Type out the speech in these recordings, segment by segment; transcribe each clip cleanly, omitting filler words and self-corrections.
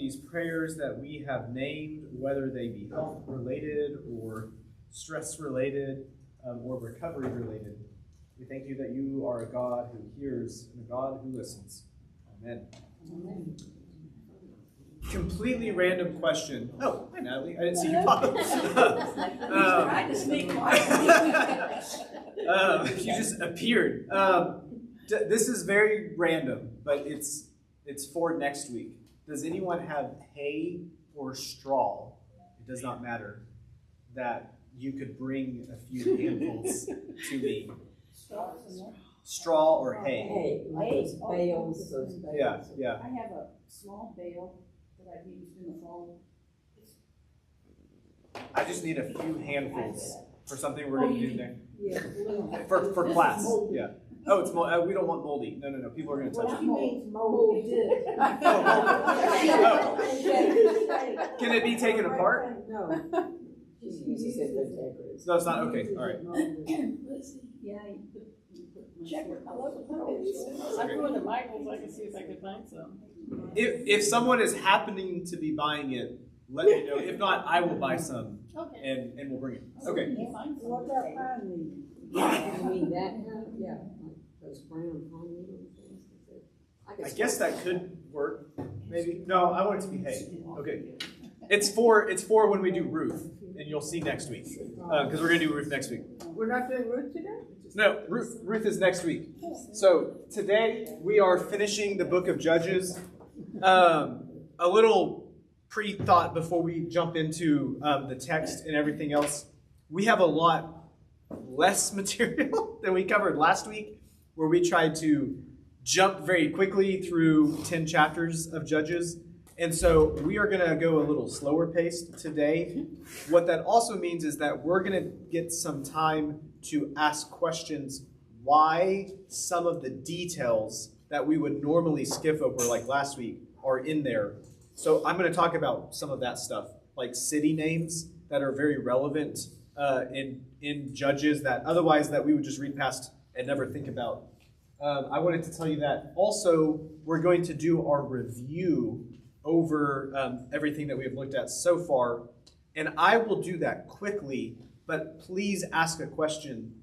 these prayers that we have named, whether they be health-related or stress-related or recovery-related. We thank you that you are a God who hears and a God who listens. Amen. Amen. Completely random question. Oh, hi Natalie. I didn't see you pop up. Trying to sneak quietly. You just appeared. This is very random, but it's for next week. Does anyone have hay or straw? It does not matter. That you could bring a few handfuls to me. Straw or hay? Hay, like those bales, those bales. Yeah. I have a small bale that I've used in the fall. I just need a few handfuls for something we're going to do next. Yeah. For class. Yeah. Oh, it's mold. We don't want moldy. No. People are going to touch Well, it. he means molded. Oh. Can it be taken apart? No. She said they're decorative. No, it's not. Okay. All right. Let's see. Yeah. Check it. I love it. I'm going to Michael's. I can see if I can find some. If someone is happening to be buying it, let me know. If not, I will buy some. Okay. And we'll bring it. Okay. What that pine needle? You mean that kind? Yeah, like those brown pine needle things. I guess that could work. Maybe. No, I want it to be hay. Okay. It's for when we do Ruth, and you'll see next week because we're gonna do Ruth next week. We're not doing Ruth today? No, Ruth is next week. So today we are finishing the book of Judges. A little pre-thought before we jump into the text and everything else. We have a lot less material than we covered last week, where we tried to jump very quickly through 10 chapters of Judges. And so we are going to go a little slower paced today. What that also means is that we're going to get some time to ask questions why some of the details that we would normally skip over, like last week, are in there. So I'm going to talk about some of that stuff, like city names that are very relevant in Judges that otherwise that we would just read past and never think about. I wanted to tell you that. Also, we're going to do our review over everything that we have looked at so far. And I will do that quickly, but please ask a question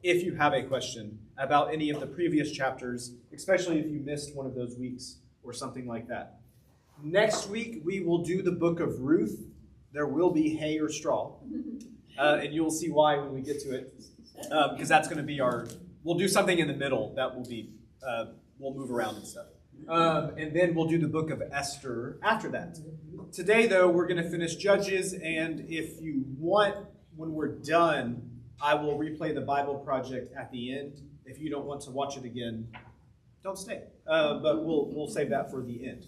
if you have a question about any of the previous chapters, especially if you missed one of those weeks or something like that. Next week, we will do the book of Ruth. There will be hay or straw. And you'll see why when we get to it. Because that's going to be we'll do something in the middle that will be, we'll move around and stuff. And then we'll do the book of Esther after that. Today, though, we're going to finish Judges, and if you want, when we're done, I will replay the Bible Project at the end. If you don't want to watch it again, don't stay. But we'll save that for the end.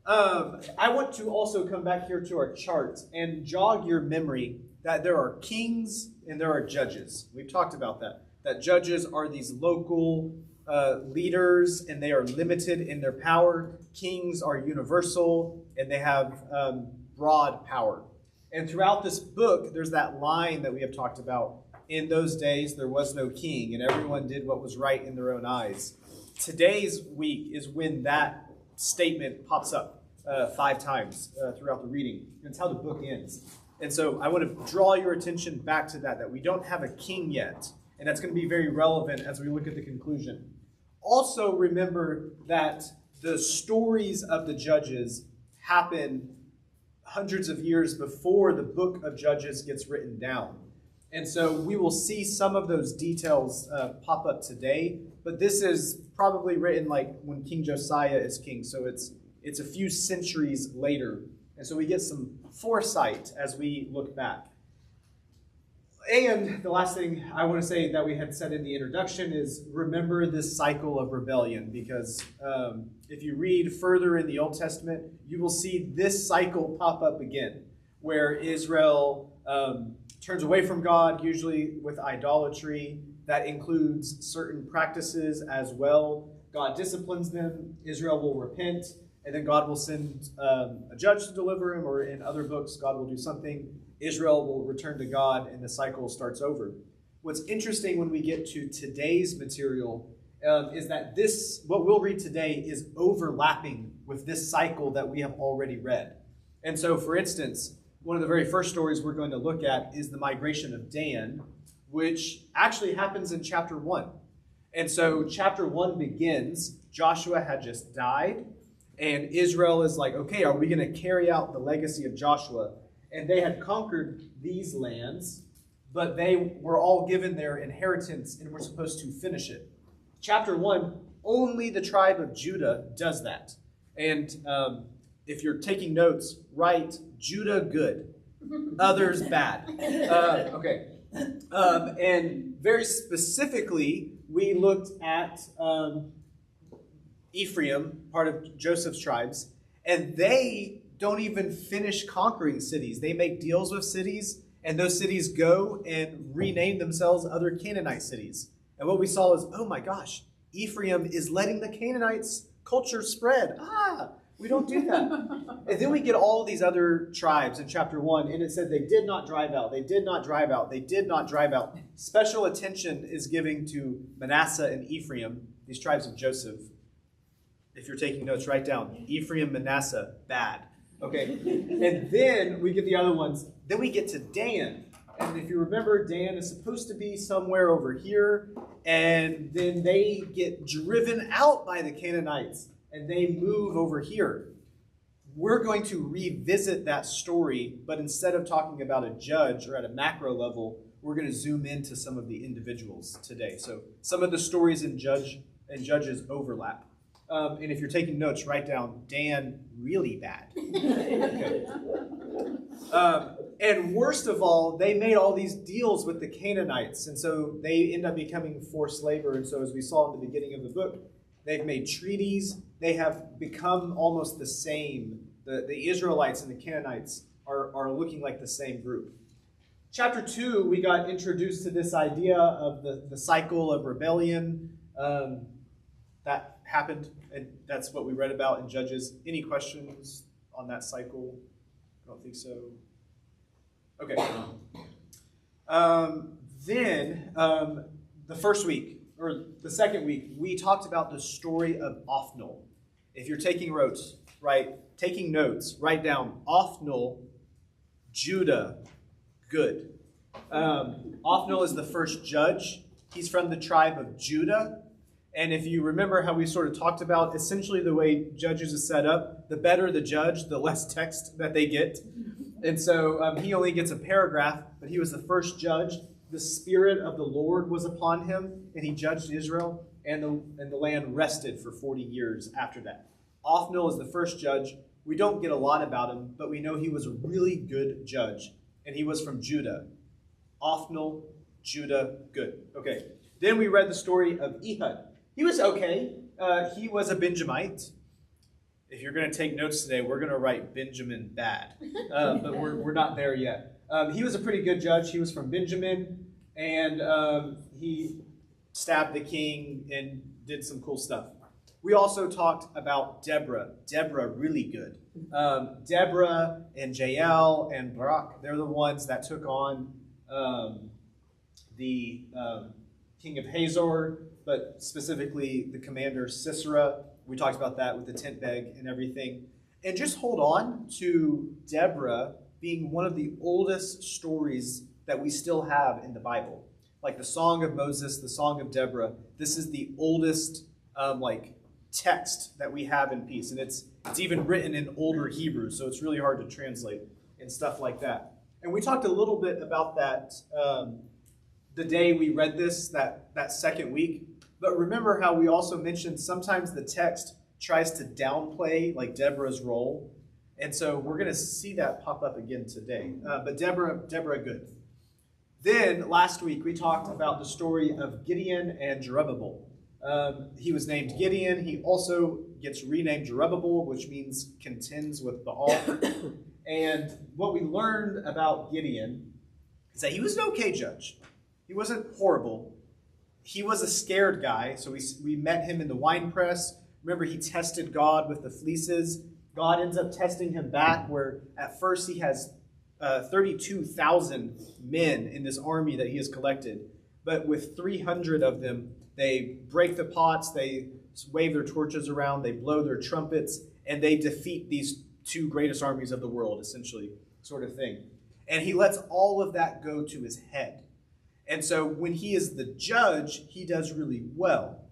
I want to also come back here to our chart and jog your memory that there are kings and there are judges. We've talked about that. That judges are these local leaders, and they are limited in their power. Kings are universal, and they have broad power. And throughout this book, there's that line that we have talked about. In those days, there was no king, and everyone did what was right in their own eyes. Today's week is when that statement pops up 5 times throughout the reading. That's how the book ends. And so I want to draw your attention back to that we don't have a king yet. And that's going to be very relevant as we look at the conclusion. Also remember that the stories of the Judges happen hundreds of years before the book of Judges gets written down. And so we will see some of those details pop up today. But this is probably written like when King Josiah is king. So it's a few centuries later. And so we get some foresight as we look back. And the last thing I want to say that we had said in the introduction is remember this cycle of rebellion, because if you read further in the Old Testament, you will see this cycle pop up again, where Israel turns away from God, usually with idolatry. That includes certain practices as well. God disciplines them, Israel will repent, and then God will send a judge to deliver him, or in other books, God will do something. Israel will return to God, and the cycle starts over. What's interesting when we get to today's material is that this, what we'll read today, is overlapping with this cycle that we have already read. And so, for instance, one of the very first stories we're going to look at is the migration of Dan, which actually happens in chapter 1. And so chapter 1 begins, Joshua had just died, and Israel is like, okay, are we going to carry out the legacy of Joshua? And they had conquered these lands, but they were all given their inheritance and were supposed to finish it. Chapter 1, only the tribe of Judah does that. And if you're taking notes, write Judah good, others bad. Okay. And very specifically, we looked at Ephraim, part of Joseph's tribes, and they don't even finish conquering cities. They make deals with cities, and those cities go and rename themselves other Canaanite cities. And what we saw is, oh my gosh, Ephraim is letting the Canaanites' culture spread. We don't do that. And then we get all these other tribes in chapter 1, and it said they did not drive out, they did not drive out, they did not drive out. Special attention is given to Manasseh and Ephraim, these tribes of Joseph. If you're taking notes, write down Ephraim, Manasseh, bad. Okay, and then we get the other ones. Then we get to Dan. And if you remember, Dan is supposed to be somewhere over here, and then they get driven out by the Canaanites, and they move over here. We're going to revisit that story, but instead of talking about a judge or at a macro level, we're going to zoom into some of the individuals today. So some of the stories in Judges overlap. And if you're taking notes, write down Dan really bad. Okay. And worst of all, they made all these deals with the Canaanites, and so they end up becoming forced labor. And so as we saw in the beginning of the book, they've made treaties. They have become almost the same. The Israelites and the Canaanites are looking like the same group. Chapter 2, we got introduced to this idea of the cycle of rebellion. That happened, and that's what we read about in Judges. Any questions on that cycle? I don't think so. Okay. Then the first week, or the second week, we talked about the story of Othniel. If you're taking notes, write down Othniel, Judah, good. Othniel is the first judge. He's from the tribe of Judah. And if you remember how we sort of talked about, essentially the way Judges is set up, the better the judge, the less text that they get. And so he only gets a paragraph, but he was the first judge. The Spirit of the Lord was upon him, and he judged Israel, and the land rested for 40 years after that. Othniel is the first judge. We don't get a lot about him, but we know he was a really good judge, and he was from Judah. Othniel, Judah, good. Okay. Then we read the story of Ehud. He was okay. He was a Benjamite. If you're going to take notes today, we're going to write Benjamin bad, but we're not there yet. He was a pretty good judge. He was from Benjamin, and he stabbed the king and did some cool stuff. We also talked about Deborah. Deborah, really good. Deborah and Jael and Barak, they're the ones that took on the king of Hazor, but specifically the commander Sisera. We talked about that with the tent peg and everything. And just hold on to Deborah being one of the oldest stories that we still have in the Bible. Like the Song of Moses, the Song of Deborah. This is the oldest text that we have in peace. And it's even written in older Hebrew, so it's really hard to translate and stuff like that. And we talked a little bit about that the day we read this, that second week. But remember how we also mentioned sometimes the text tries to downplay like Deborah's role. And so we're going to see that pop up again today. But Deborah, good. Then last week we talked about the story of Gideon and Jerubbaal. He was named Gideon. He also gets renamed Jerubbaal, which means contends with Baal. And what we learned about Gideon is that he was an okay judge. He wasn't horrible. He was a scared guy, so we met him in the wine press. Remember, he tested God with the fleeces. God ends up testing him back, where at first he has 32,000 men in this army that he has collected. But with 300 of them, They break the pots, they wave their torches around, they blow their trumpets, and they defeat these two greatest armies of the world, essentially, sort of thing. And he lets all of that go to his head. And so when he is the judge, he does really well.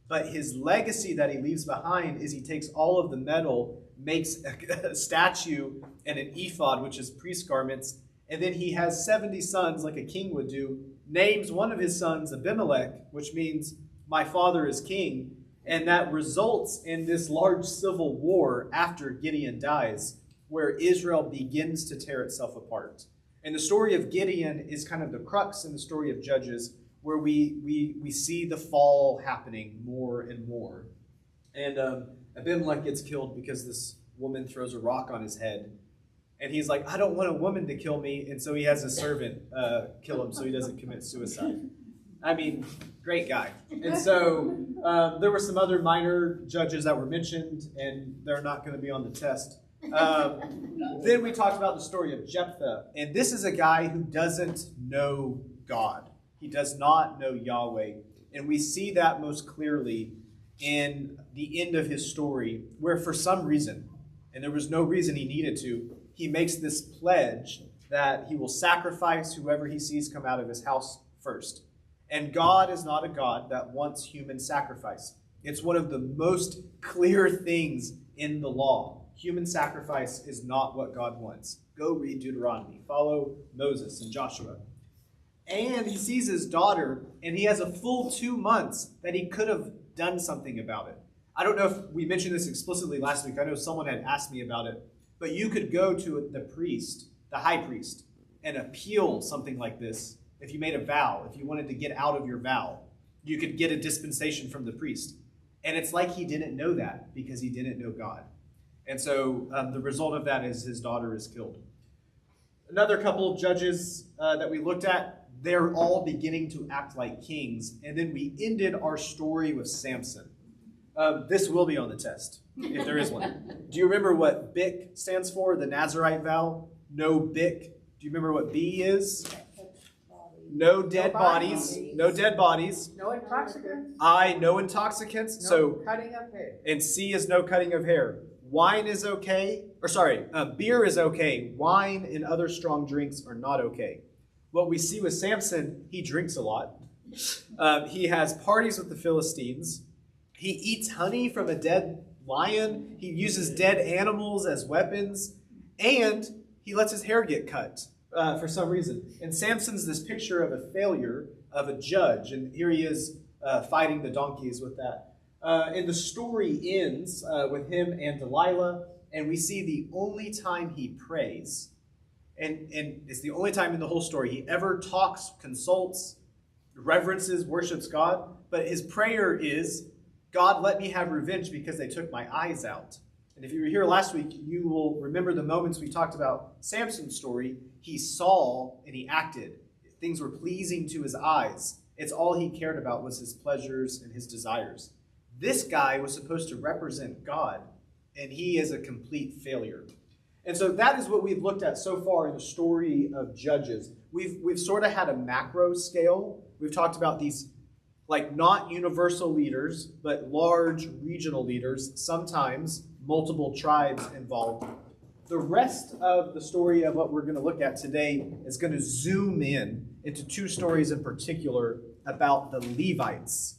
But his legacy that he leaves behind is he takes all of the metal, makes a statue and an ephod, which is priest garments, and then he has 70 sons, like a king would do, names one of his sons Abimelech, which means my father is king, and that results in this large civil war after Gideon dies, where Israel begins to tear itself apart. And the story of Gideon is kind of the crux in the story of Judges, where we see the fall happening more and more. And Abimelech gets killed because this woman throws a rock on his head. And he's like, I don't want a woman to kill me. And so he has a servant kill him so he doesn't commit suicide. I mean, great guy. And so there were some other minor judges that were mentioned, and they're not going to be on the test. Then we talked about the story of Jephthah. And this is a guy who doesn't know God. He does not know Yahweh. And we see that most clearly in the end of his story, where for some reason, and there was no reason he needed to, he makes this pledge that he will sacrifice whoever he sees come out of his house first. And God is not a God that wants human sacrifice. It's one of the most clear things in the law. Human sacrifice is not what God wants. Go read Deuteronomy. Follow Moses and Joshua. And he sees his daughter, and he has a full 2 months that he could have done something about it. I don't know if we mentioned this explicitly last week. I know someone had asked me about it. But you could go to the priest, the high priest, and appeal something like this. If you made a vow, if you wanted to get out of your vow, you could get a dispensation from the priest. And it's like he didn't know that because he didn't know God. And so the result of that is his daughter is killed. Another couple of judges that we looked at, they're all beginning to act like kings. And then we ended our story with Samson. This will be on the test, if there is one. Do you remember what BIC stands for, the Nazarite vow? No BIC. Do you remember what B is? No dead bodies. No dead bodies. No intoxicants. I, no intoxicants. No So, cutting of hair. and C is no cutting of hair. Wine is okay. Beer is okay. Wine and other strong drinks are not okay. What we see with Samson, he drinks a lot. He has parties with the Philistines. He eats honey from a dead lion. He uses dead animals as weapons. And he lets his hair get cut for some reason. And Samson's this picture of a failure of a judge. And here he is fighting the donkeys with that. And the story ends with him and Delilah. And we see the only time he prays. And it's the only time in the whole story he ever talks, consults, reverences, worships God. But his prayer is, God, let me have revenge because they took my eyes out. And if you were here last week, you will remember the moments we talked about Samson's story. He saw and he acted. Things were pleasing to his eyes. It's all he cared about was his pleasures and his desires. This guy was supposed to represent God, and he is a complete failure. And so that is what we've looked at so far in the story of Judges. We've sort of had a macro scale. We've talked about these like not universal leaders, but large regional leaders, sometimes multiple tribes involved. The rest of the story of what we're going to look at today is going to zoom in into two stories in particular about the Levites.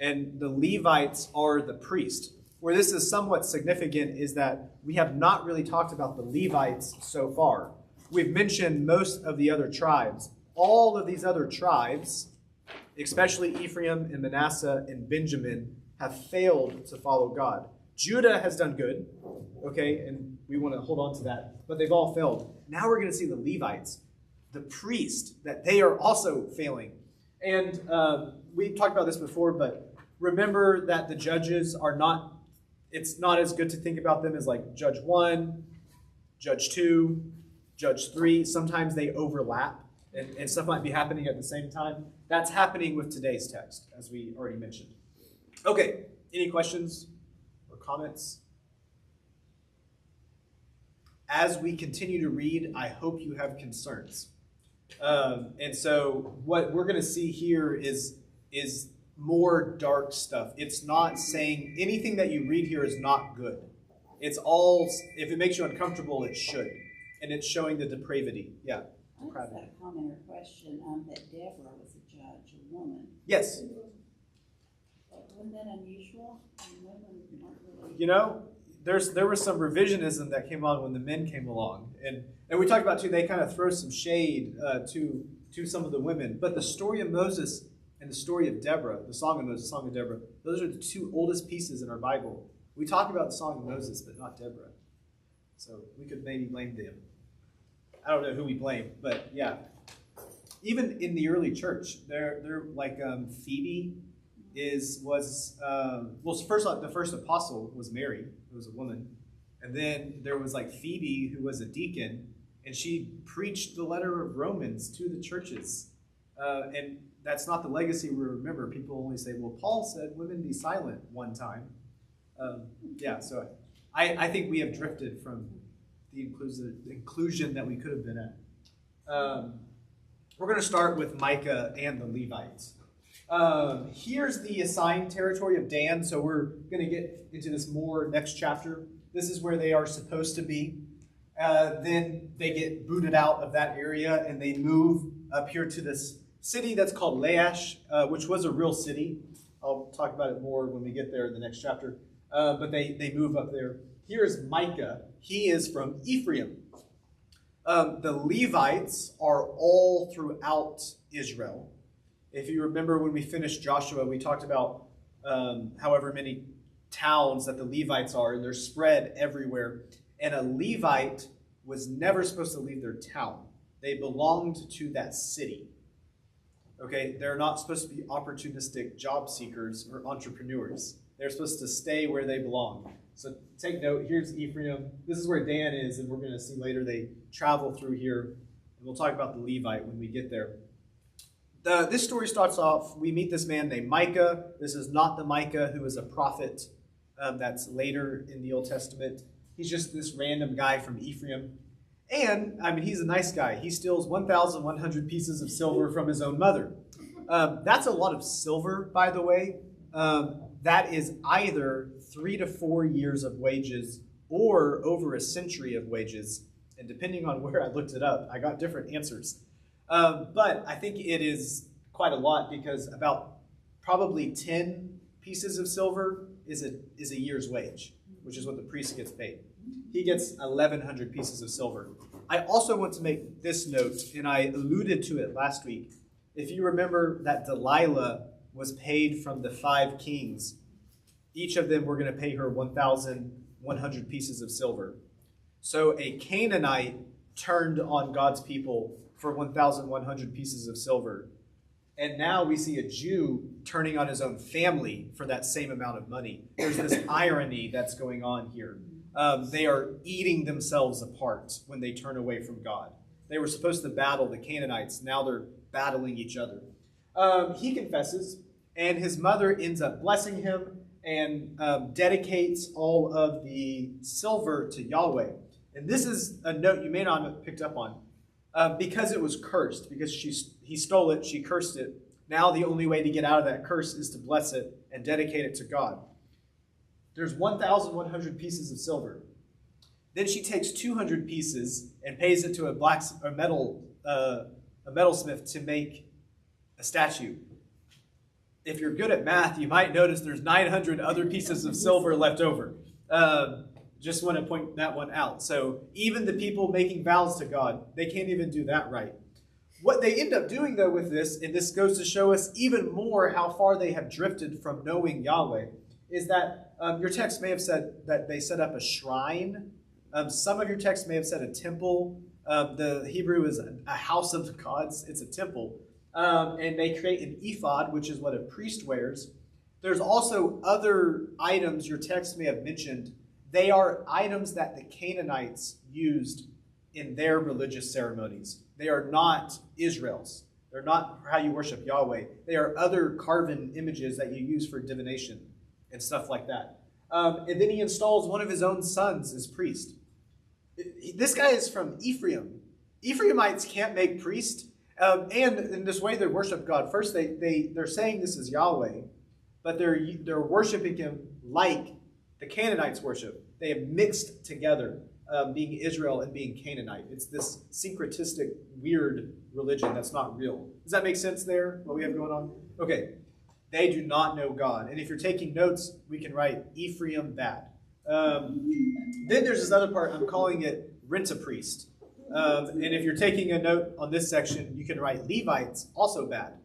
And the Levites are the priest. Where this is somewhat significant is that we have not really talked about the Levites so far. We've mentioned most of the other tribes. All of these other tribes, especially Ephraim and Manasseh and Benjamin, have failed to follow God. Judah has done good, okay, and we want to hold on to that, but they've all failed. Now we're going to see the Levites, the priest, that they are also failing. And we've talked about this before, but remember that the judges are not, it's not as good to think about them as like Judge 1, Judge 2, Judge 3. Sometimes they overlap, and stuff might be happening at the same time. That's happening with today's text, as we already mentioned. Okay, any questions or comments? As we continue to read, I hope you have concerns. And so what we're going to see here is more dark stuff. It's not saying anything that you read here is not good. It's all, if it makes you uncomfortable, it should. And it's showing the depravity. Yeah. I just had a comment or question, that Deborah was a judge, a woman. Yes. Wasn't that unusual? Women aren't really. You know, there was some revisionism that came on when the men came along. And we talked about, too, they kind of throw some shade to some of the women. But the story of Moses and the story of Deborah, the Song of Moses, Song of Deborah, those are the two oldest pieces in our Bible. We talk about the Song of Moses, but not Deborah. So we could maybe blame them. I don't know who we blame, but yeah. Even in the early church, they're like Phoebe was the first apostle was Mary, who was a woman, and then there was like Phoebe, who was a deacon, and she preached the letter of Romans to the churches, and that's not the legacy we remember. People only say, "Well, Paul said women be silent" one time. So I think we have drifted from the inclusion that we could have been at. We're going to start with Micah and the Levites. Here's the assigned territory of Dan, so we're going to get into this more next chapter. This is where they are supposed to be. Then they get booted out of that area, and they move up here to this city that's called Laish, which was a real city. I'll talk about it more when we get there in the next chapter. But they move up there. Here's Micah. He is from Ephraim. The Levites are all throughout Israel. If you remember when we finished Joshua, we talked about however many towns that the Levites are, and they're spread everywhere. And a Levite was never supposed to leave their town. They belonged to that city. Okay, they're not supposed to be opportunistic job seekers or entrepreneurs. They're supposed to stay where they belong. So take note, here's Ephraim. This is where Dan is, and we're going to see later they travel through here. And we'll talk about the Levite when we get there. This story starts off, we meet this man named Micah. This is not the Micah who is a prophet that's later in the Old Testament. He's just this random guy from Ephraim. And, I mean, he's a nice guy. He steals 1,100 pieces of silver from his own mother. That's a lot of silver, by the way. That is either 3 to 4 years of wages or over a century of wages. And depending on where I looked it up, I got different answers. But I think it is quite a lot because about probably 10 pieces of silver is a year's wage, which is what the priest gets paid. He gets 1,100 pieces of silver. I also want to make this note, and I alluded to it last week. If you remember that Delilah was paid from the 5 kings, each of them were going to pay her 1,100 pieces of silver. So a Canaanite turned on God's people for 1,100 pieces of silver. And now we see a Jew turning on his own family for that same amount of money. There's this irony that's going on here. They are eating themselves apart when they turn away from God. They were supposed to battle the Canaanites. Now they're battling each other. He confesses, and his mother ends up blessing him and dedicates all of the silver to Yahweh. And this is a note you may not have picked up on. Because it was cursed, because he stole it, she cursed it. Now the only way to get out of that curse is to bless it and dedicate it to God. There's 1,100 pieces of silver. Then she takes 200 pieces and pays it to a metalsmith to make a statue. If you're good at math, you might notice there's 900 other pieces of silver left over. Just want to point that one out. So even the people making vows to God, they can't even do that right. What they end up doing, though, with this, and this goes to show us even more how far they have drifted from knowing Yahweh, is that your text may have said that they set up a shrine. Some of your texts may have said a temple. The Hebrew is a house of gods. It's a temple. And they create an ephod, which is what a priest wears. There's also other items your text may have mentioned. They are items that the Canaanites used in their religious ceremonies. They are not Israel's. They're not how you worship Yahweh. They are other carven images that you use for divination and stuff like that. And then he installs one of his own sons as priest. This guy is from Ephraim. Ephraimites can't make priest. And in this way, they worship God. First, they're saying this is Yahweh, but they're worshiping him like the Canaanites worship. They have mixed together being Israel and being Canaanite. It's this syncretistic, weird religion that's not real. Does that make sense there, what we have going on? Okay. They do not know God. And if you're taking notes, we can write Ephraim bad. Then there's this other part, I'm calling it rent-a-priest. And if you're taking a note on this section, you can write Levites, also bad.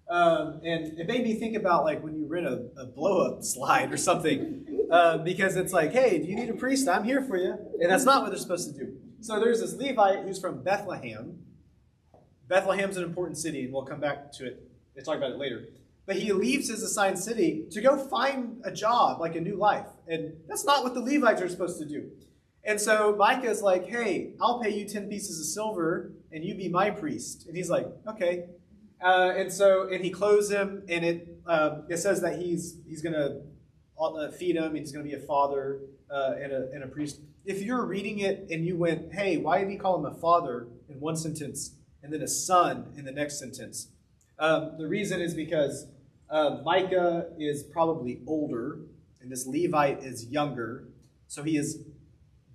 And it made me think about like when you rent a blow-up slide or something, because it's like, hey, do you need a priest? I'm here for you. And that's not what they're supposed to do. So there's this Levite who's from Bethlehem. Bethlehem's an important city, and we'll come back to it and talk about it later. But he leaves his assigned city to go find a job, like a new life. And that's not what the Levites are supposed to do. And so Micah's like, hey, I'll pay you 10 pieces of silver, and you be my priest. And he's like, okay. And he clothes him, and it says that he's going to feed him, and he's going to be a father and a priest. If you're reading it and you went, hey, why did he call him a father in one sentence and then a son in the next sentence? The reason is because Micah is probably older, and this Levite is younger, so he has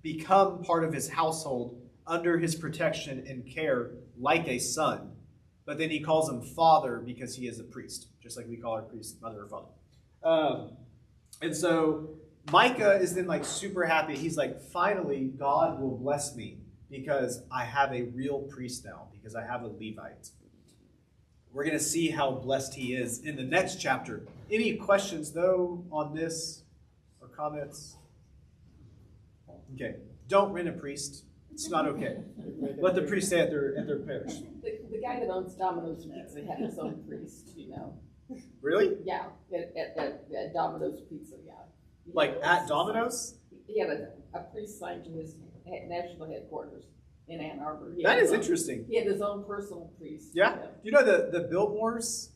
become part of his household under his protection and care like a son. But then he calls him father because he is a priest, just like we call our priest mother or father. And so Micah is then like super happy. He's like, finally, God will bless me because I have a real priest now, because I have a Levite. We're going to see how blessed he is in the next chapter. Any questions, though, on this or comments? Okay. Don't rent a priest. It's not okay. Let the priest stay at their parish. The guy that owns Domino's Pizza had his own priest, Really? Yeah, at Domino's Pizza, yeah. Like at Domino's? He had a priest signed to his national headquarters in Ann Arbor. That is interesting. He had his own personal priest. Yeah? Do you know the Biltmores?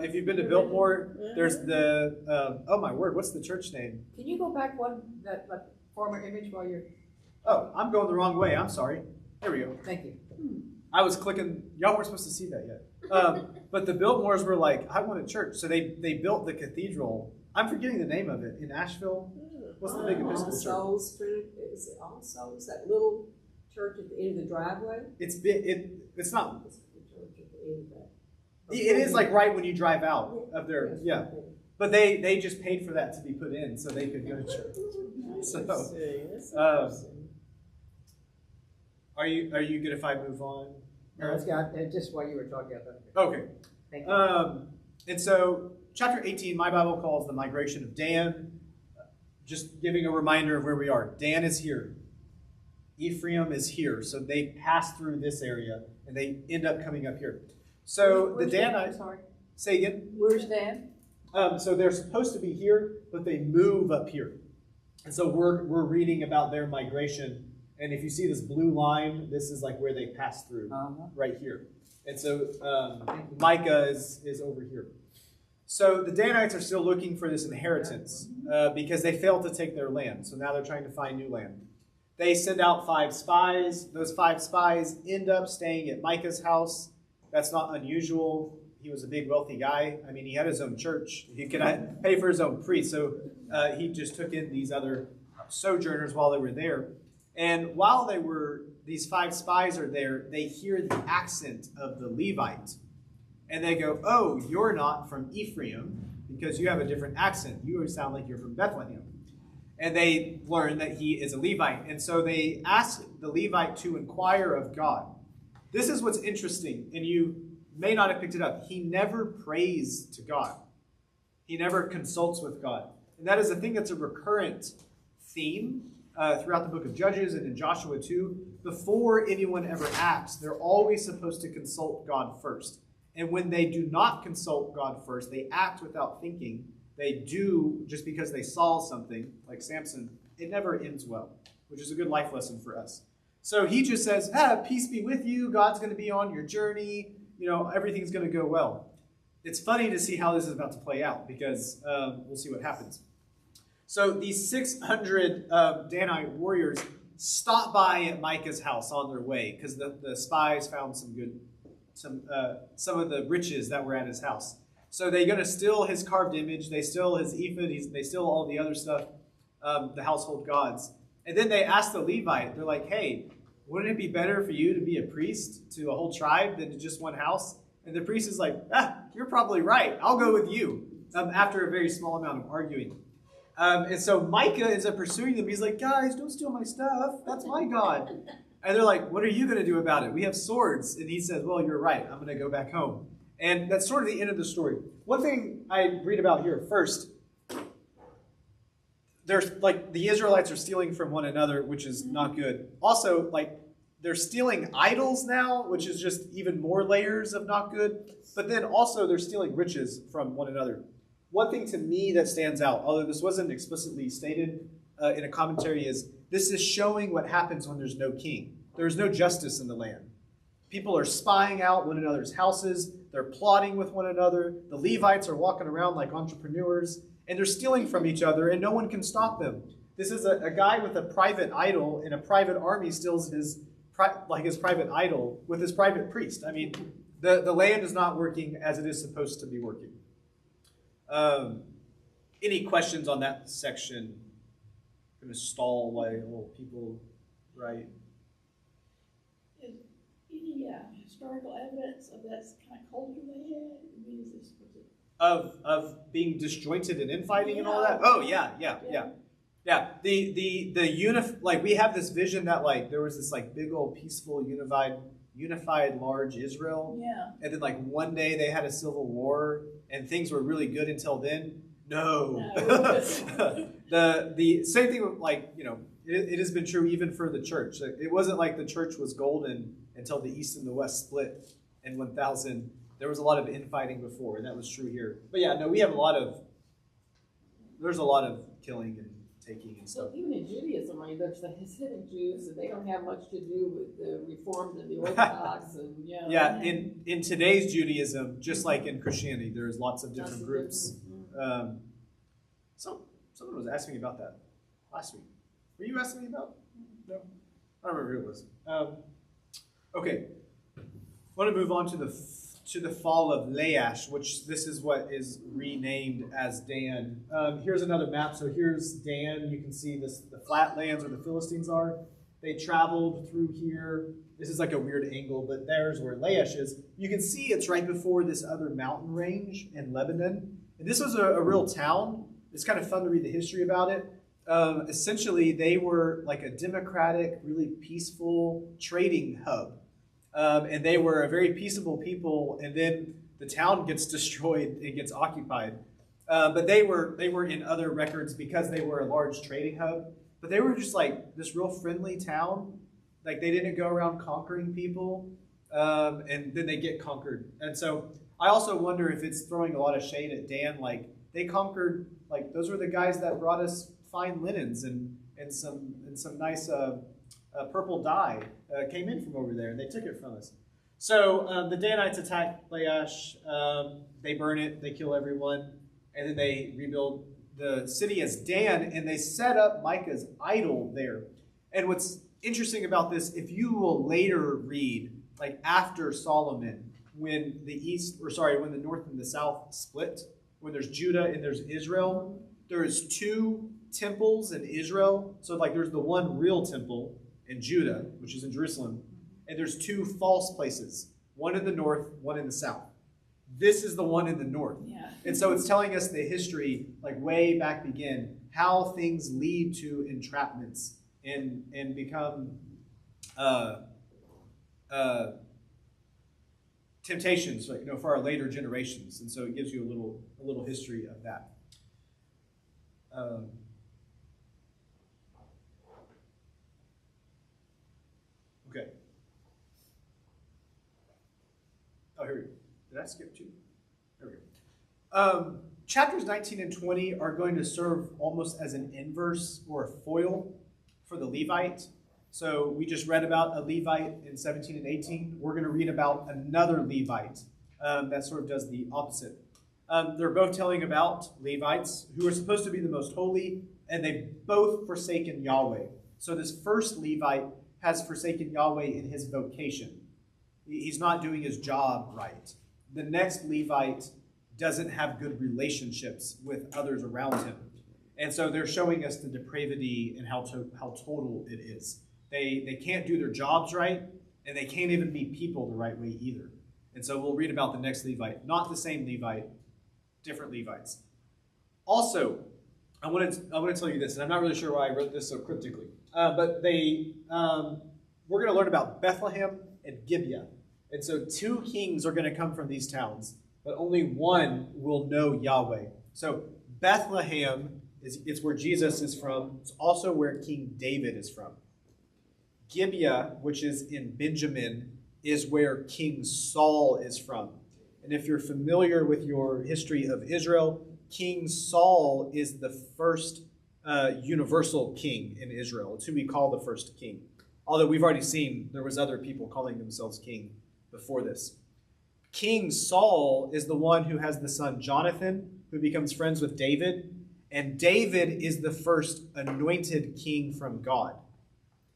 If you've been to Biltmore, there's oh my word, what's the church name? Can you go back that former image while you're... Oh, I'm going the wrong way. I'm sorry. There we go. Thank you. I was clicking. Y'all weren't supposed to see that yet. But the Biltmores were like, I want a church. So they built the cathedral. I'm forgetting the name of it. In Asheville? What's the big Episcopal church? All Souls, is it All Souls? That little church at the end of the driveway? It's big. It's not. It's the church at the end of that. It is like right when you drive out of there. Yeah. But they just paid for that to be put in so they could go to church. So, are you good if I move on? No, it's got, just while you were talking about that. Okay. Thank you. And so, chapter 18, my Bible calls the migration of Dan. Just giving a reminder of where we are. Dan is here. Ephraim is here. So they pass through this area, and they end up coming up here. So the Danites... Sorry. Say again? Where's Dan? So they're supposed to be here, but they move up here. And so we're reading about their migration. And if you see this blue line, this is like where they pass through, right here. And so Micah is over here. So the Danites are still looking for this inheritance because they failed to take their land. So now they're trying to find new land. They send out 5 spies. Those 5 spies end up staying at Micah's house. That's not unusual. He was a big, wealthy guy. I mean, he had his own church. He could pay for his own priest. So he just took in these other sojourners while they were there. And while these 5 spies are there, they hear the accent of the Levite. And they go, oh, you're not from Ephraim because you have a different accent. You sound like you're from Bethlehem. And they learn that he is a Levite. And so they ask the Levite to inquire of God. This is what's interesting, and you may not have picked it up. He never prays to God. He never consults with God. And that is a thing that's a recurrent theme throughout the book of Judges and in Joshua 2. Before anyone ever acts, they're always supposed to consult God first. And when they do not consult God first, they act without thinking. They do just because they saw something, like Samson. It never ends well, which is a good life lesson for us. So he just says, peace be with you. God's going to be on your journey. Everything's going to go well. It's funny to see how this is about to play out because we'll see what happens. So these 600 Danite warriors stop by at Micah's house on their way because the spies found some good some of the riches that were at his house. So they're going to steal his carved image. They steal his ephod. They steal all the other stuff, the household gods. And then they ask the Levite, they're like, hey, wouldn't it be better for you to be a priest to a whole tribe than to just one house? And the priest is like, you're probably right. I'll go with you, after a very small amount of arguing. And so Micah ends up pursuing them. He's like, guys, don't steal my stuff. That's my God. And they're like, what are you going to do about it? We have swords. And he says, well, you're right. I'm going to go back home. And that's sort of the end of the story. One thing I read about here first, there's like the Israelites are stealing from one another, which is not good. Also, like they're stealing idols now, which is just even more layers of not good. But then also they're stealing riches from one another. One thing to me that stands out, although this wasn't explicitly stated in a commentary, is this is showing what happens when there's no king. There's no justice in the land. People are spying out one another's houses. They're plotting with one another. The Levites are walking around like entrepreneurs, and they're stealing from each other, and no one can stop them. This is a guy with a private idol, and a private army steals his private idol with his private priest. I mean, the land is not working as it is supposed to be working. Any questions on that section? I'm going to stall while people write. Is any historical evidence of that kind of culture they had? I mean, is this, was it? Of being disjointed and infighting and all that? Oh, yeah. Like we have this vision that like there was this like big old peaceful unified large Israel. Yeah. And then like one day they had a civil war and things were really good until then. No. The same thing with like, it has been true even for the church. It wasn't like the church was golden until the East and the West split in 1000. There was a lot of infighting before, and that was true here. But yeah, no, we have there's a lot of killing and taking and stuff. So even in Judaism, right, there's the Hasidic Jews, and they don't have much to do with the Reformed and the Orthodox, and Yeah, in today's Judaism, just like in Christianity, there's lots of different groups. Someone was asking me about that last week. Were you asking me about? No, I don't remember who it was. Okay, I want to move on to the fall of Laish, which this is what is renamed as Dan. Here's another map. So here's Dan. You can see the flatlands where the Philistines are. They traveled through here. This is like a weird angle, but there's where Laish is. You can see it's right before this other mountain range in Lebanon. And this was a real town. It's kind of fun to read the history about it. Essentially, they were like a democratic, really peaceful trading hub. And they were a very peaceable people, and then the town gets destroyed and gets occupied. But they were in other records because they were a large trading hub. But they were just like this real friendly town. Like they didn't go around conquering people, and then they get conquered. And so I also wonder if it's throwing a lot of shade at Dan. Like they conquered, like those were the guys that brought us fine linens and some nice purple dye came in from over there, and they took it from us. So the Danites attack Laish. They burn it. They kill everyone, and then they rebuild the city as Dan, and they set up Micah's idol there. And what's interesting about this, if you will later read, like after Solomon, when the north and the south split, when there's Judah and there's Israel, there's two temples in Israel. So like there's the one real temple in Judah, which is in Jerusalem, and there's two false places, one in the north, one in the south. This is the one in the north. Yeah. And so it's telling us the history, like way back begin, how things lead to entrapments and become temptations, for our later generations. And so it gives you a little history of that. Okay. Oh, here we go. Did I skip two? There we go. Chapters 19 and 20 are going to serve almost as an inverse or a foil for the Levite. So we just read about a Levite in 17 and 18. We're going to read about another Levite that sort of does the opposite. They're both telling about Levites who are supposed to be the most holy, and they've both forsaken Yahweh. So this first Levite has forsaken Yahweh in his vocation. He's not doing his job right. The next Levite doesn't have good relationships with others around him. And so they're showing us the depravity and how total it is. They can't do their jobs right, and they can't even meet people the right way either. And so we'll read about the next Levite. Not the same Levite, different Levites. Also, I want to tell you this, and I'm not really sure why I wrote this so cryptically. But we're going to learn about Bethlehem and Gibeah. And so 2 kings are going to come from these towns, but only one will know Yahweh. So Bethlehem it's where Jesus is from. It's also where King David is from. Gibeah, which is in Benjamin, is where King Saul is from. And if you're familiar with your history of Israel, King Saul is the first universal king in Israel. It's who we call the first king. Although we've already seen there was other people calling themselves king before this. King Saul is the one who has the son Jonathan, who becomes friends with David. And David is the first anointed king from God.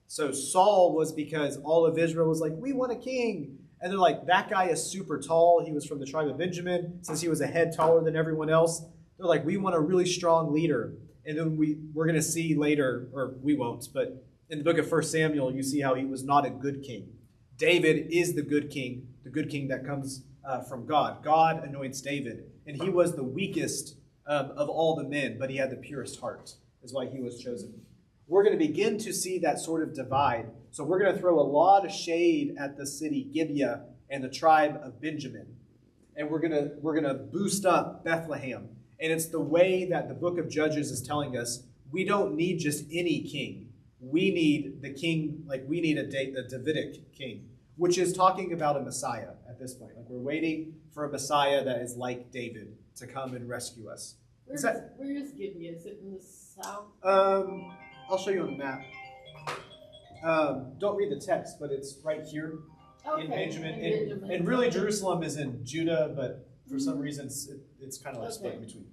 So Saul was because all of Israel was like, we want a king. And they're like, that guy is super tall. He was from the tribe of Benjamin. Since he was a head taller than everyone else, they're like, we want a really strong leader. And then we're going to see later, or we won't, but in the book of 1 Samuel, you see how he was not a good king. David is the good king that comes from God. God anoints David. And he was the weakest of all the men, but he had the purest heart, is why he was chosen. We're going to begin to see that sort of divide. So we're going to throw a lot of shade at the city Gibeah and the tribe of Benjamin. And we're going to boost up Bethlehem. And it's the way that the book of Judges is telling us we don't need just any king. We need the king, like we need a Davidic king, which is talking about a Messiah at this point. Like we're waiting for a Messiah that is like David to come and rescue us. Where is Gibeah? Is it in the south? I'll show you on the map. Don't read the text, but it's right here in Benjamin. And really Jerusalem is in Judah, but for some reason it's kind of like split in between.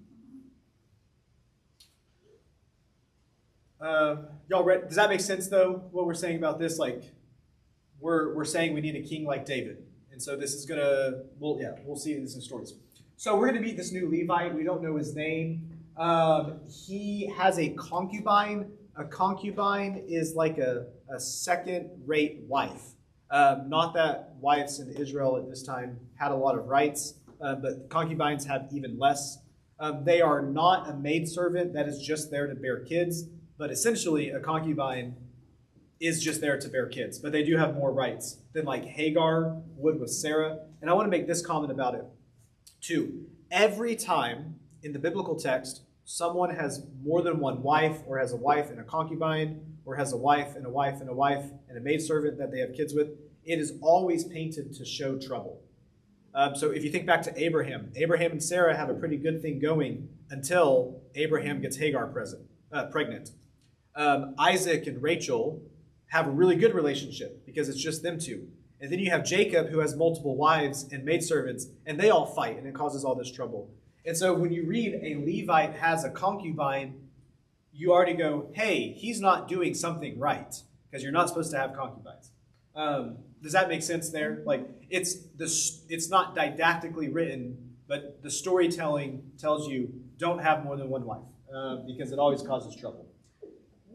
Y'all read? Does that make sense though? What we're saying about this, like we're saying we need a king like David, and so this is we'll see this in stories. So we're gonna meet this new Levite. We don't know his name. He has a concubine. A concubine is like a second-rate wife. Not that wives in Israel at this time had a lot of rights, but concubines have even less. They are not a maidservant that is just there to bear kids, but essentially a concubine is just there to bear kids. But they do have more rights than like Hagar would with Sarah. And I want to make this comment about it too. Every time in the biblical text, someone has more than one wife, or has a wife and a concubine, or has a wife and a wife and a wife and a maidservant that they have kids with, it is always painted to show trouble. So if you think back to Abraham and Sarah have a pretty good thing going until Abraham gets Hagar pregnant. Isaac and Rachel have a really good relationship because it's just them two. And then you have Jacob, who has multiple wives and maidservants, and they all fight, and it causes all this trouble. And so when you read a Levite has a concubine, you already go, hey, he's not doing something right, because you're not supposed to have concubines. Does that make sense there? Like it's not didactically written, but the storytelling tells you don't have more than one wife, because it always causes trouble.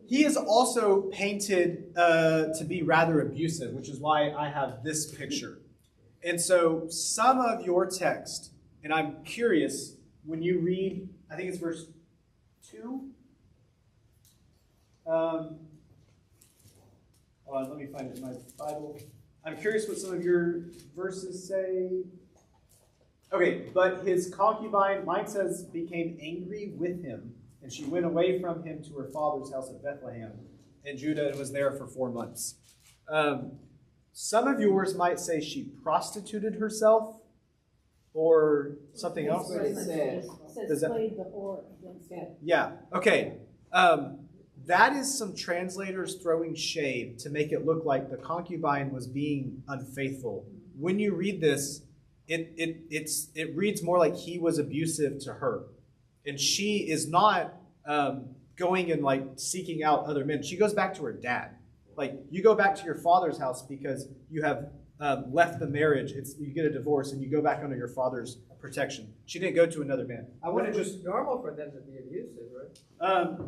He is also painted to be rather abusive, which is why I have this picture. And so some of your text, and I'm curious, when you read, I think it's verse 2. Hold on, let me find it in my Bible. I'm curious what some of your verses say. Okay, but his concubine, mine says, became angry with him, and she went away from him to her father's house at Bethlehem in Judah and was there for 4 months. Some of yours might say she prostituted herself or something else. That's what it says. Played the whore against it. Yeah, okay. That is some translators throwing shade to make it look like the concubine was being unfaithful. When you read this, it reads more like he was abusive to her. And she is not going and like seeking out other men. She goes back to her dad. Like, you go back to your father's house because you have left the marriage, you get a divorce and you go back under your father's protection. She didn't go to another man. I want to just It's normal for them to be abusive, right?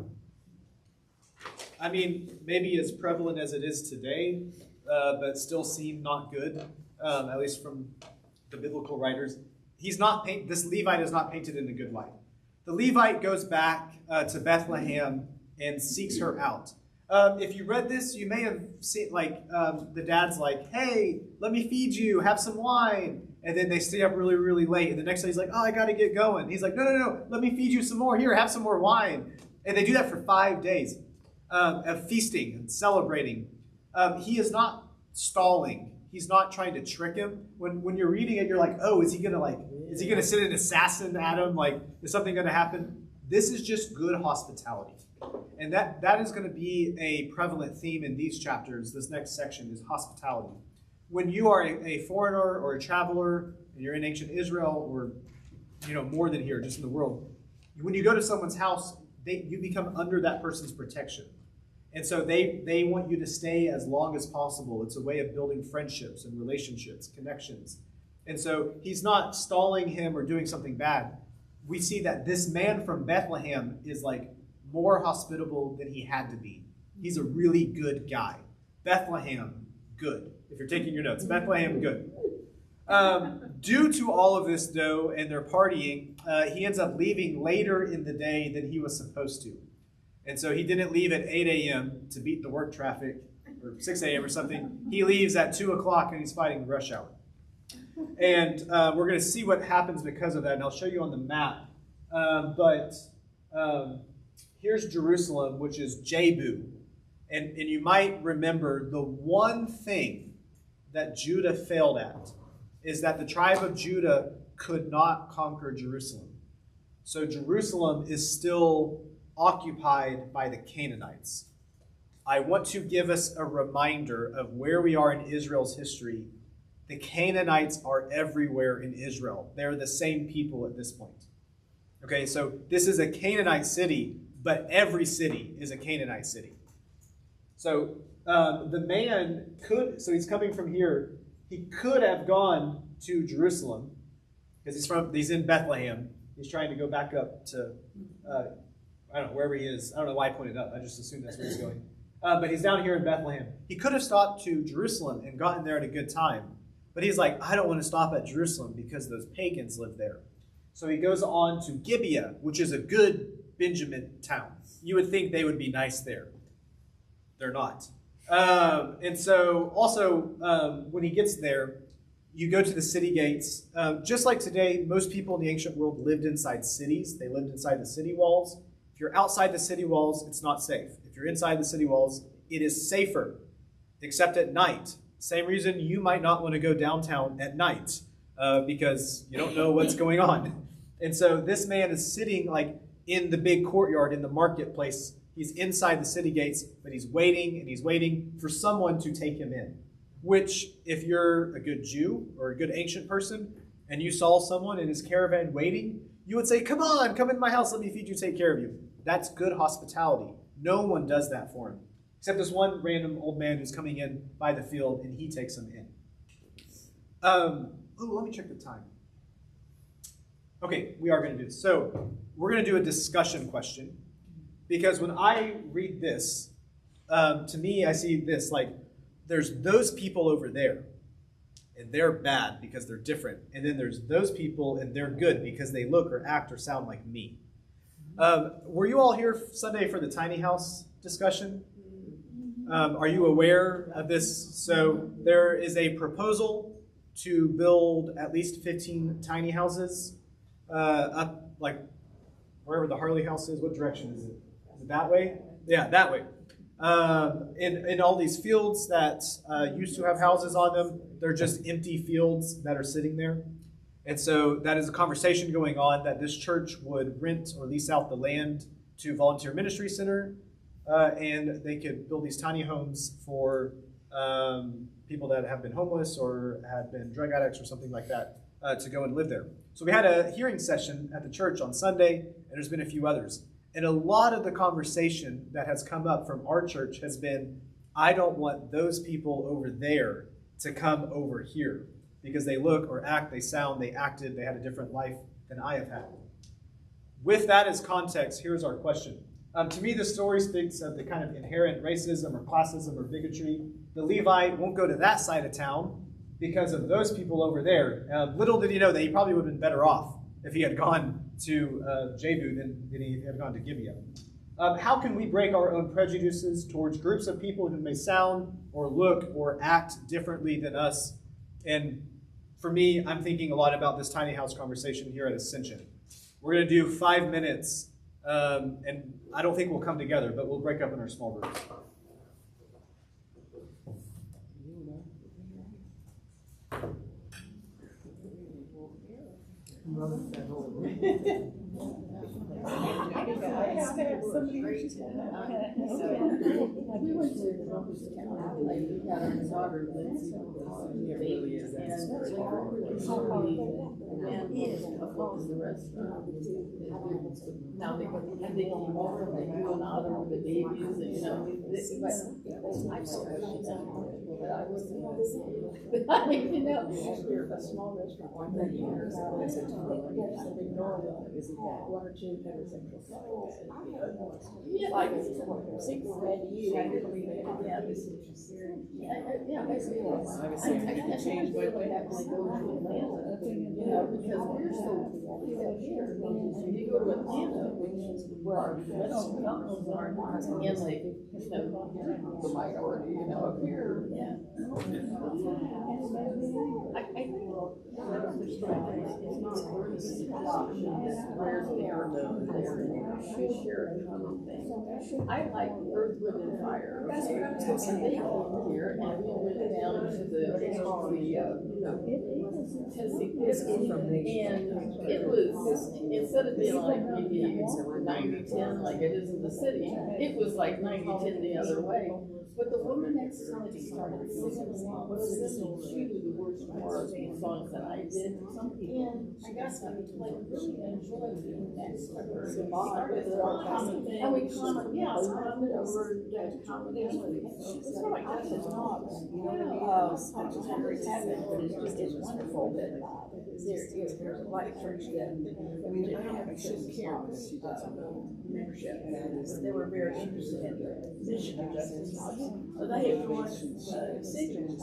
I mean, maybe as prevalent as it is today, but still seem not good, at least from the biblical writers. This Levite is not painted in a good light. The Levite goes back to Bethlehem and seeks her out. If you read this, you may have seen, the dad's like, hey, let me feed you, have some wine. And then they stay up really, really late. And the next day he's like, oh, I got to get going. He's like, no, let me feed you some more. Here, have some more wine. And they do that for 5 days of feasting and celebrating. He is not stalling. He's not trying to trick him. When you're reading it, you're like, oh, is he gonna send an assassin at him? Like, is something gonna happen? This is just good hospitality. And that is going to be a prevalent theme in these chapters. This next section is hospitality. When you are a foreigner or a traveler, and you're in ancient Israel, or more than here, just in the world, when you go to someone's house, you become under that person's protection. And so they want you to stay as long as possible. It's a way of building friendships and relationships, connections. And so he's not stalling him or doing something bad. We see that this man from Bethlehem is like more hospitable than he had to be. He's a really good guy. Bethlehem, good. If you're taking your notes, Bethlehem, good. Due to all of this, though, and their partying, he ends up leaving later in the day than he was supposed to. And so he didn't leave at 8 a.m. to beat the work traffic, or 6 a.m. or something. He leaves at 2 o'clock and he's fighting rush hour. And we're going to see what happens because of that, and I'll show you on the map. Here's Jerusalem, which is Jebu. And you might remember the one thing that Judah failed at is that the tribe of Judah could not conquer Jerusalem. So Jerusalem is still occupied by the Canaanites. I want to give us a reminder of where we are in Israel's history. The Canaanites are everywhere in Israel. They're the same people at this point. Okay, so this is a Canaanite city, but every city is a Canaanite city. So the man so he's coming from here. He could have gone to Jerusalem because he's in Bethlehem. He's trying to go back up to, I don't know, wherever he is. I don't know why I pointed up. I just assumed that's where he's going. But he's down here in Bethlehem. He could have stopped to Jerusalem and gotten there at a good time. But he's like, I don't want to stop at Jerusalem because those pagans live there. So he goes on to Gibeah, which is a good Benjamin town. You would think they would be nice there. They're not. And so also when he gets there, you go to the city gates. Just like today, most people in the ancient world lived inside cities. They lived inside the city walls. If you're outside the city walls, it's not safe. If you're inside the city walls, it is safer, except at night. Same reason you might not want to go downtown at night because you don't know what's going on. And so this man is sitting like in the big courtyard in the marketplace. He's inside the city gates, but he's waiting and he's waiting for someone to take him in. Which, if you're a good Jew or a good ancient person and you saw someone in his caravan waiting, you would say, come on, come into my house, let me feed you, take care of you. That's good hospitality. No one does that for him. Except this one random old man who's coming in by the field, and he takes him in. Let me check the time. Okay, we are going to do this. So we're going to do a discussion question. Because when I read this, to me, I see this like, there's those people over there, and they're bad because they're different. And then there's those people, and they're good because they look or act or sound like me. Were you all here Sunday for the tiny house discussion? Are you aware of this? So there is a proposal to build at least 15 tiny houses up, like wherever the Harley house is. What direction is it? Is it that way? Yeah, that way. In all these fields that used to have houses on them, they're just empty fields that are sitting there. And so that is a conversation going on that this church would rent or lease out the land to Volunteer Ministry Center, and they could build these tiny homes for people that have been homeless or have been drug addicts or something like that to go and live there. So we had a hearing session at the church on Sunday, and there's been a few others. And a lot of the conversation that has come up from our church has been, I don't want those people over there to come over here because they look or act, they sound, they acted, they had a different life than I have had. With that as context, here's our question. To me, the story speaks of the kind of inherent racism or classism or bigotry. The Levite won't go to that side of town because of those people over there. Little did he know that he probably would have been better off if he had gone to Jebu than he had gone to Gibeah. How can we break our own prejudices towards groups of people who may sound or look or act differently than us? And for me, I'm thinking a lot about this tiny house conversation here at Ascension. We're going to do 5 minutes, and I don't think we'll come together, but we'll break up in our small groups. We went to Columbus County, like, we had our daughter, Lindsay, and the restaurant. Now they came over, they do an honor with the babies, and, you know, I saw her, but I wasn't, you know, a small restaurant, one that years, one or two heterosexual couples. Yeah, like, 6 red years. Yeah, this is just, yeah, basically, I can change what happens to go to Atlanta, you know, because we're so, here, you go to Atlanta, which is where our Western couples are, and like, you know, the minority, you know, up here. Yeah. I think it's not worth it. Where's there, we share a common thing. I like Earth, Wind, and Fire. And they came here, and we went down to the Tennessee, and it was, instead of being like maybe 90-10 like it is in the city, it was like 90-10 the other way. But the woman next to me started singing songs. She knew the words more of the songs than I did. And I got to like really enjoy doing that. And we commented, yeah, commented over the comedy. It's not like this is not, I'm very happy, but it's wonderful that there's a lot of church that we didn't have a membership. They were very interested in the mission of justice. So they have joined decisions,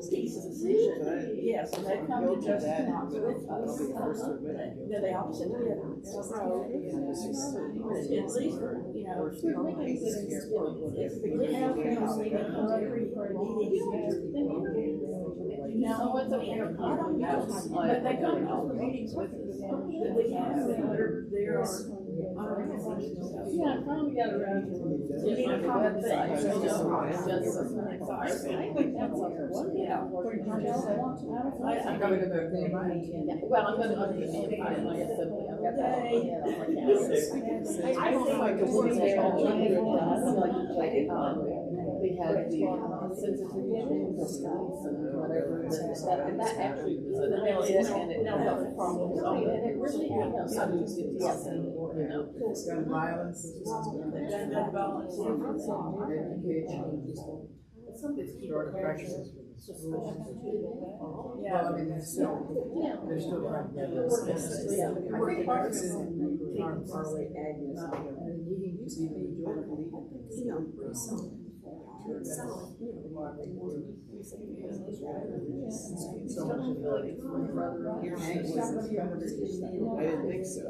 peace of decision. Yes, and they come to justice with us. They all sit together. At least for, you know, it's the good health family that comes every meeting. No, it's okay. But they come to all the meetings with us. That we have, there are. Yeah, I finally got around to getting on the website. I think that's I'm going to go there. Well, I'm going to go to the Empire and my assembly. I've got that. I don't know if I could work there all we had the sensitivity of schools and whatever, and that actually was an area, and it now has problems, and it really, you know, sometimes it's, yes, and, you know. Gun violence. Gun violence. Something's Short of practices for the schools. Well, I mean, they're still trying to get this. I didn't think so.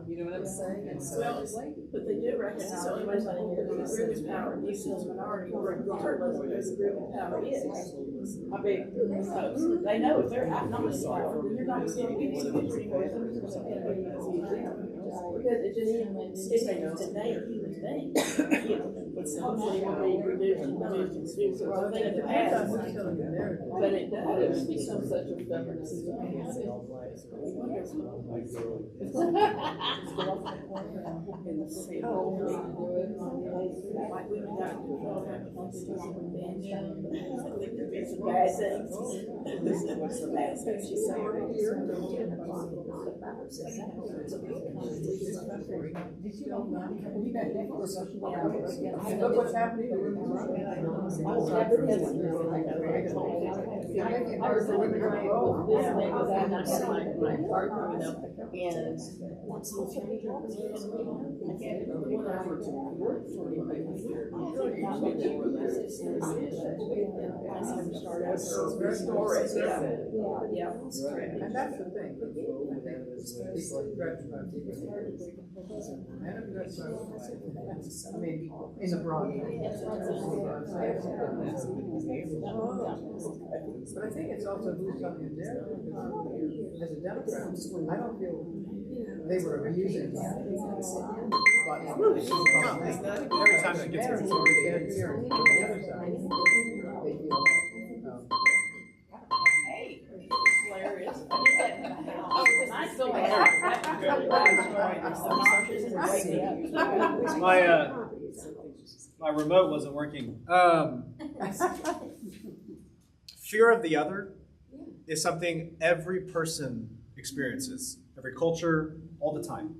You know what I'm saying? Well, but they do recognize the only way that the group of power uses minority, regardless of who the group of power is. I mean, they know if they're not smart, then you're not going to get because it just today are human beings. Hopefully, when they reduce and reduce, so they have to pass. But it does become such a stubbornness. Like we got it's a bad thing. What's the bad thing she said? Look what's happening to women. You're making it hard for women to grow. And that's the thing. I mean, in the broad. But I think it's also who's coming in there. As a Democrat, I don't feel they were abusing. Every time that gets here. My remote wasn't working. Fear of the other is something every person experiences, every culture, all the time.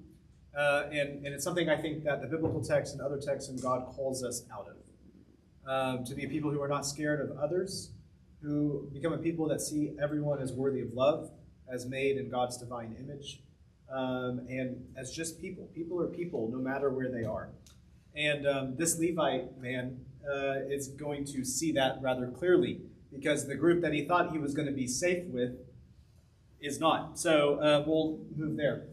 And it's something I think that the biblical text and other texts in God calls us out of. To be people who are not scared of others, who become a people that see everyone as worthy of love, as made in God's divine image, and as just people. People are people, no matter where they are. And this Levite man is going to see that rather clearly, because the group that he thought he was going to be safe with is not. So we'll move there.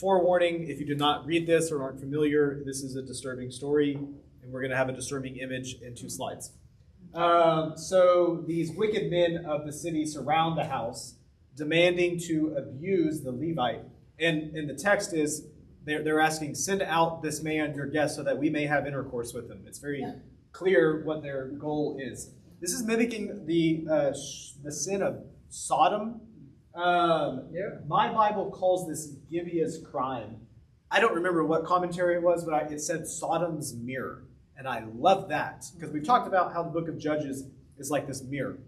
Forewarning, if you did not read this or aren't familiar, this is a disturbing story, and we're going to have a disturbing image in 2 slides. So these wicked men of the city surround the house, demanding to abuse the Levite. And the text is, they're asking, send out this man, your guest, so that we may have intercourse with him. It's very clear what their goal is. This is mimicking the sin of Sodom. My Bible calls this Gibeah's crime. I don't remember what commentary it was, but it said Sodom's mirror. And I love that, because we've talked about how the book of Judges is like this mirror.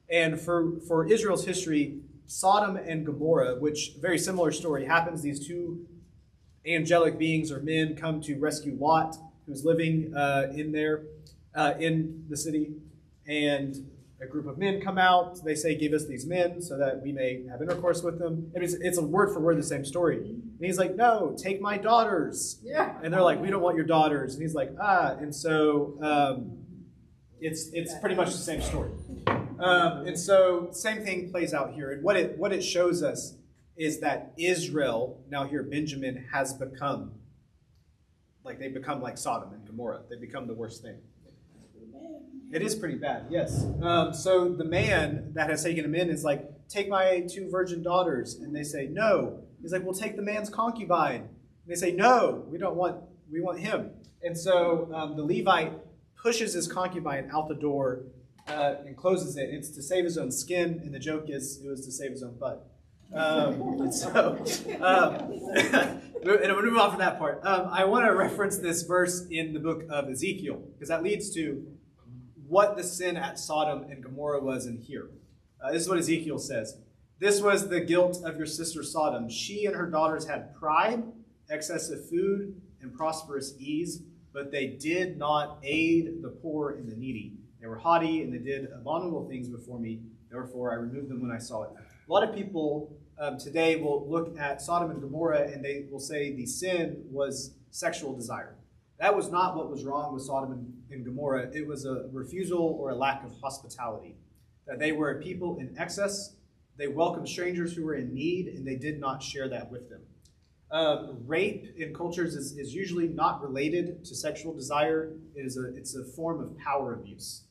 And for Israel's history, Sodom and Gomorrah, which, very similar story, happens. These 2 angelic beings or men come to rescue Lot, who's living in the city. And a group of men come out. They say, give us these men so that we may have intercourse with them. I mean, it's a word for word the same story. And he's like, no, take my daughters. Yeah. And they're like, we don't want your daughters. And he's like, And so it's pretty much the same story. And so same thing plays out here. And what it shows us is that Israel, now here Benjamin, has become, they become like Sodom and Gomorrah. They become the worst thing. It is pretty bad, yes. So the man that has taken him in is like, take my 2 virgin daughters. And they say, no. He's like, well, take the man's concubine. And they say, no, we want him. And so the Levite pushes his concubine out the door and closes it. It's to save his own skin, and the joke is it was to save his own butt. And we'll move on from that part. I want to reference this verse in the book of Ezekiel, because that leads to what the sin at Sodom and Gomorrah was in here. This is what Ezekiel says. This was the guilt of your sister Sodom. She and her daughters had pride, excessive food, and prosperous ease, but they did not aid the poor and the needy. They were haughty, and they did abominable things before me. Therefore, I removed them when I saw it. A lot of people today will look at Sodom and Gomorrah, and they will say the sin was sexual desire. That was not what was wrong with Sodom and Gomorrah. It was a refusal or a lack of hospitality. That they were a people in excess. They welcomed strangers who were in need, and they did not share that with them. Rape in cultures is usually not related to sexual desire. It's a form of power abuse.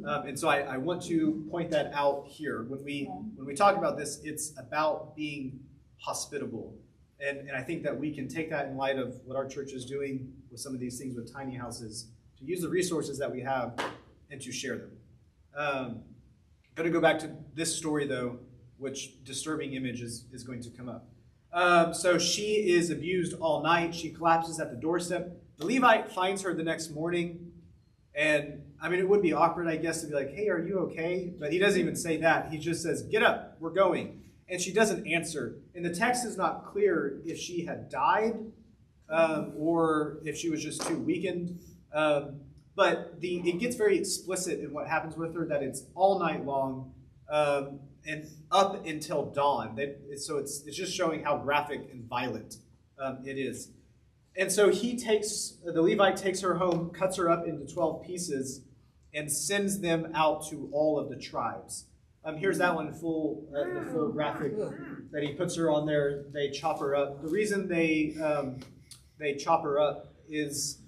And so I want to point that out here. When we talk about this, it's about being hospitable. And I think that we can take that in light of what our church is doing with some of these things with tiny houses, to use the resources that we have and to share them. I'm going to go back to this story, though, which disturbing image is going to come up. So she is abused all night. She collapses at the doorstep. The Levite finds her the next morning. And, I mean, it would be awkward, I guess, to be like, hey, are you okay? But he doesn't even say that. He just says, get up, we're going. and she doesn't answer. And the text is not clear if she had died or if she was just too weakened. But it gets very explicit in what happens with her, that it's all night long and up until dawn. So it's just showing how graphic and violent it is. And so the Levite takes her home, cuts her up into 12 pieces, and sends them out to all of the tribes. Here's that one, the full graphic that he puts her on there. They chop her up. The reason they chop her up is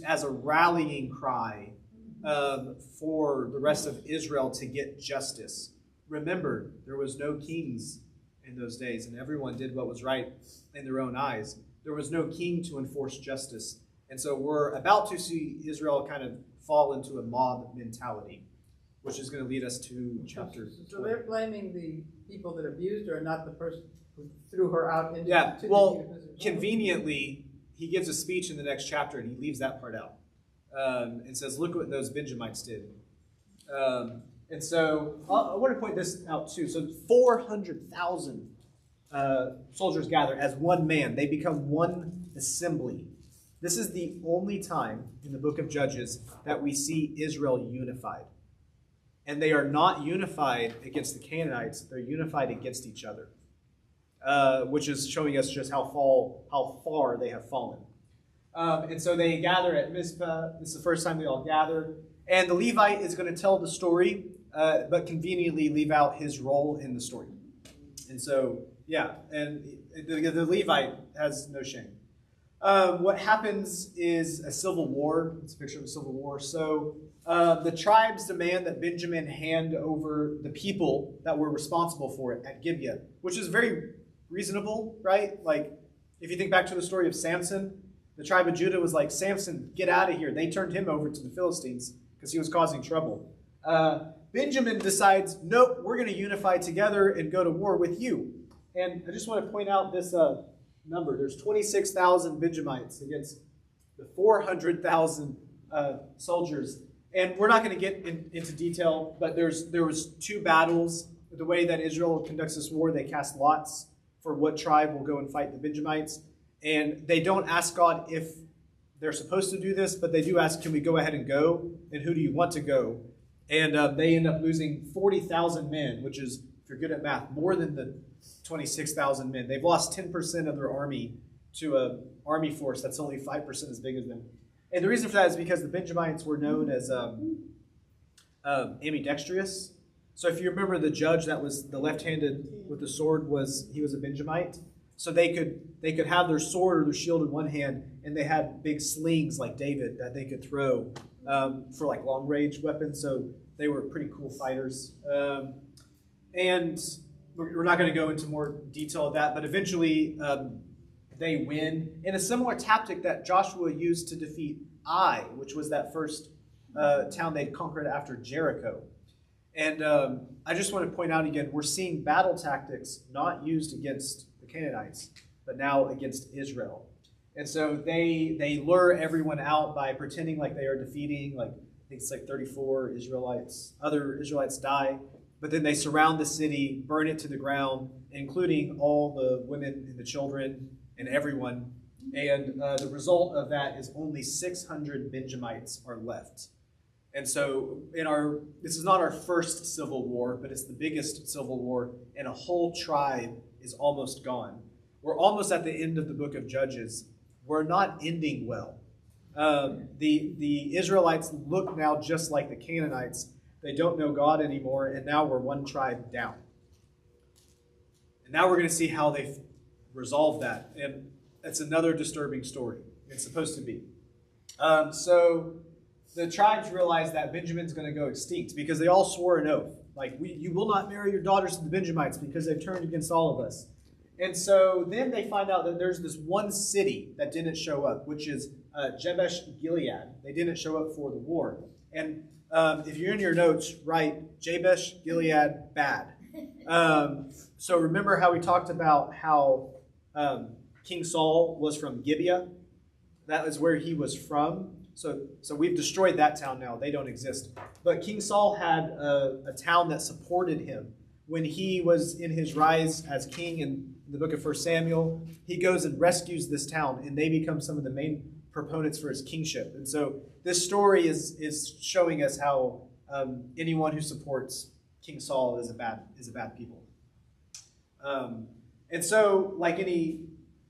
as a rallying cry for the rest of Israel to get justice. Remember, there was no kings in those days, and everyone did what was right in their own eyes. There was no king to enforce justice. And so we're about to see Israel kind of fall into a mob mentality, which is going to lead us to chapter 20. So they're blaming the people that abused her, not the person who threw her out into the conveniently, he gives a speech in the next chapter, and he leaves that part out and says, look what those Benjamites did. And so I want to point this out too. So 400,000 soldiers gather as one man. They become one assembly. This is the only time in the book of Judges that we see Israel unified. And they are not unified against the Canaanites. They're unified against each other, which is showing us just how far they have fallen. And so they gather at Mizpah. This is the first time they all gather. And the Levite is going to tell the story, but conveniently leave out his role in the story. And so, yeah, and the Levite has no shame. What happens is a civil war. It's a picture of a civil war. So the tribes demand that Benjamin hand over the people that were responsible for it at Gibeah, which is very reasonable, right? Like, if you think back to the story of Samson, the tribe of Judah was like, Samson, get out of here. They turned him over to the Philistines because he was causing trouble. Benjamin decides, nope, we're going to unify together and go to war with you. And I just want to point out this number. There's 26,000 Benjamites against the 400,000 soldiers. And we're not going to get into detail, but there was 2 battles. The way that Israel conducts this war, they cast lots for what tribe will go and fight the Benjamites. And they don't ask God if they're supposed to do this, but they do ask, can we go ahead and go? And who do you want to go? And they end up losing 40,000 men, which is, if you're good at math, more than the 26,000 men. They've lost 10% of their army to an army force that's only 5% as big as them. And the reason for that is because the Benjamites were known as ambidextrous. So if you remember, the judge that was the left-handed with the sword he was a Benjamite. So they could have their sword or their shield in one hand, and they had big slings like David that they could throw for like long-range weapons. So they were pretty cool fighters. And we're not going to go into more detail of that, but eventually they win in a similar tactic that Joshua used to defeat Ai, which was that first town they conquered after Jericho. And I just want to point out again, we're seeing battle tactics not used against the Canaanites, but now against Israel. And so they lure everyone out by pretending like they are defeating, like I think it's like 34 Israelites. Other Israelites die, but then they surround the city, burn it to the ground, including all the women and the children and everyone. And the result of that is only 600 Benjamites are left. And so this is not our first civil war, but it's the biggest civil war, and a whole tribe is almost gone. We're almost at the end of the book of Judges. We're not ending well. The Israelites look now just like the Canaanites. They don't know God anymore, and now we're one tribe down. And now we're going to see how they've resolved that. And it's another disturbing story. It's supposed to be. So the tribes realize that Benjamin's going to go extinct because they all swore an oath. Like, you will not marry your daughters to the Benjamites because they've turned against all of us. And so then they find out that there's this one city that didn't show up, which is Jabesh Gilead. They didn't show up for the war. And if you're in your notes, write Jabesh Gilead bad. So remember how we talked about how King Saul was from Gibeah? That is where he was from. So we've destroyed that town now. They don't exist. But King Saul had a town that supported him when he was in his rise as king in the book of 1 Samuel, he goes and rescues this town, and they become some of the main proponents for his kingship. And so this story is showing us how anyone who supports King Saul is a bad people. And so, like any